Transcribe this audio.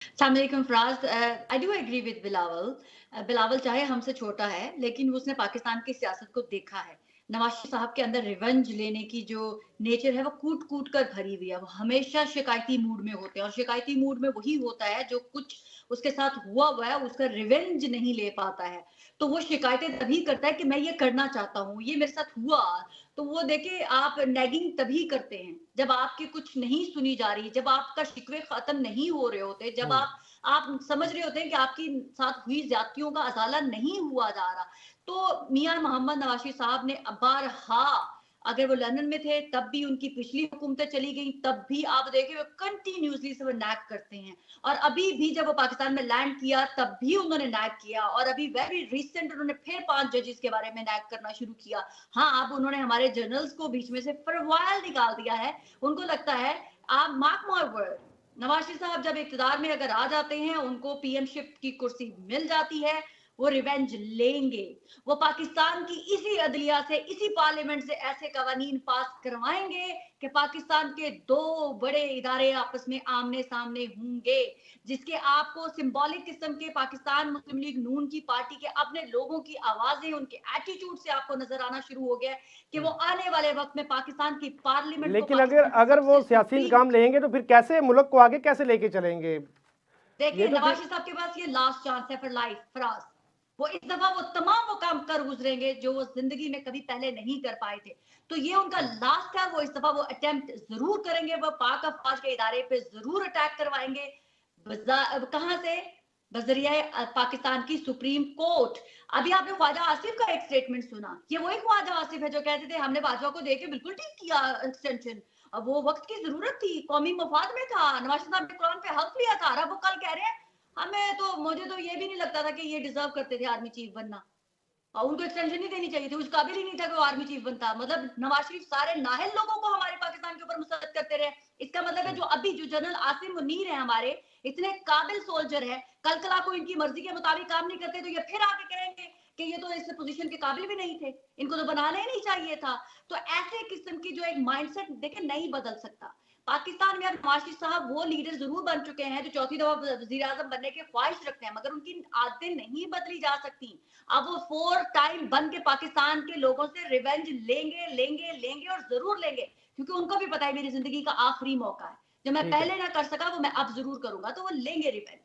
अस्सलाम वालेकुम Faraz. I do agree with Bilawal. Bilawal चाहे हमसे छोटा है लेकिन उसने पाकिस्तान की सियासत को देखा है। नवाज शरीफ साहब के अंदर रिवेंज लेने की जो नेचर है वो कूट कूट कर भरी हुई है। वो हमेशा शिकायती मूड में होते हैं और शिकायती मूड में वही होता है जो कुछ उसके साथ हुआ है उसका रिवेंज नहीं ले पाता है। तो वो शिकायतें तभी करता है कि मैं ये करना चाहता हूँ, ये मेरे साथ हुआ। तो वो देखिए, आप नैगिंग तभी करते हैं जब आपकी कुछ नहीं सुनी जा रही, जब आपका शिकवे खत्म नहीं हो रहे होते, जब हुँ। आप समझ रहे होते हैं कि आपकी साथ हुई ज्यादतियों का अजाला नहीं हुआ जा रहा। तो मियां मोहम्मद नवाज साहब ने बारहा, अगर वो लंदन में थे तब भी, उनकी पिछली हुकूमतें चली गई तब भी, आप देखें वो कंटिन्यूसली से वो नैग करते हैं। और अभी भी जब वो पाकिस्तान में लैंड किया तब भी उन्होंने नैग किया, और अभी वेरी रिसेंट उन्होंने फिर 5 जजेस के बारे में नैग करना शुरू किया। हाँ, अब उन्होंने हमारे जर्नल्स को बीच में से फॉर व्हाइल निकाल दिया है। उनको लगता है, आप mark my word, Nawaz Sharif साहब जब इक्तदार में अगर आ जाते हैं, उनको पीएमशिप की कुर्सी मिल जाती है, वो रिवेंज लेंगे। वो पाकिस्तान की इसी अदलिया से, इसी पार्लियामेंट से ऐसे कवानीन पास करवाएंगे कि पाकिस्तान के दो बड़े इदारे आपस में आमने सामने होंगे, जिसके आपको सिंबॉलिक किस्म के पाकिस्तान मुस्लिम लीग नून की पार्टी के अपने लोगों की आवाजें, उनके एटीट्यूड से आपको नजर आना शुरू हो गया है कि वो हुँ। आने वाले वक्त में पाकिस्तान की पार्लियामेंट को, लेकिन अगर पाकिस्तान की अगर वो सबसे सियासी सुप्रीम। इंतकाम लेंगे तो फिर कैसे मुल्क को आगे कैसे लेके चलेंगे? ये देखिए, तो नवाज फिर शरीफ साहब के पास ये लास्ट चांस है फॉर लाइफ फराज। वो इस दफा वो तमाम वो काम कर गुजरेंगे जो वो जिंदगी में कभी पहले नहीं कर पाए थे। तो ये उनका लास्ट है। वो इस दफा वो अटेम्प्ट जरूर करेंगे, वो पाक अफवाज के इदारे पे जरूर अटैक करवाएंगे। कहां से? बजरिया पाकिस्तान की सुप्रीम कोर्ट। अभी आपने ख्वाजा आसिफ का एक स्टेटमेंट सुना, ये वही ख्वाजा आसिफ है जो कहते थे हमने बाजवा को देके बिल्कुल ठीक किया एक्सटेंशन, अब वो वक्त की जरूरत थी, कौमी मफाद में था, नवाज शरीफ साहब ने कुरान पे हक लिया था। अब वो कल कह रहे हैं हमें तो, मुझे तो ये भी नहीं लगता था कि ये डिजर्व करते थे आर्मी चीफ बनना, और उनको एक्सटेंशन नहीं देनी चाहिए थी, उस काबिल ही नहीं था कि वो आर्मी चीफ बनता। मतलब नवाज शरीफ सारे नाहल लोगों को हमारे पाकिस्तान के ऊपर मुसल्लत करते रहे। इसका मतलब है हुँ। जो अभी जो जनरल आसिम मुनीर है हमारे, इतने काबिल सोल्जर है, कल कला को इनकी मर्जी के मुताबिक काम नहीं करते तो ये फिर आके कहेंगे कि ये तो इस पोजीशन के काबिल भी नहीं थे, इनको तो बनाना ही नहीं चाहिए था। तो ऐसे किस्म की जो एक माइंडसेट देखे नहीं बदल सकता। पाकिस्तान में अब नवाज शरीफ साहब वो लीडर जरूर बन चुके हैं जो चौथी दफा वजीर आजम बनने की ख्वाहिश रखते हैं, मगर उनकी आदतें नहीं बदली जा सकती। अब वो 4 टाइम बन के पाकिस्तान के लोगों से रिवेंज लेंगे लेंगे लेंगे और जरूर लेंगे, क्योंकि उनको भी पता है मेरी जिंदगी का आखिरी मौका है, जो मैं ठीक है। पहले ना कर सका वो मैं अब जरूर करूंगा, तो वो लेंगे रिवेंज।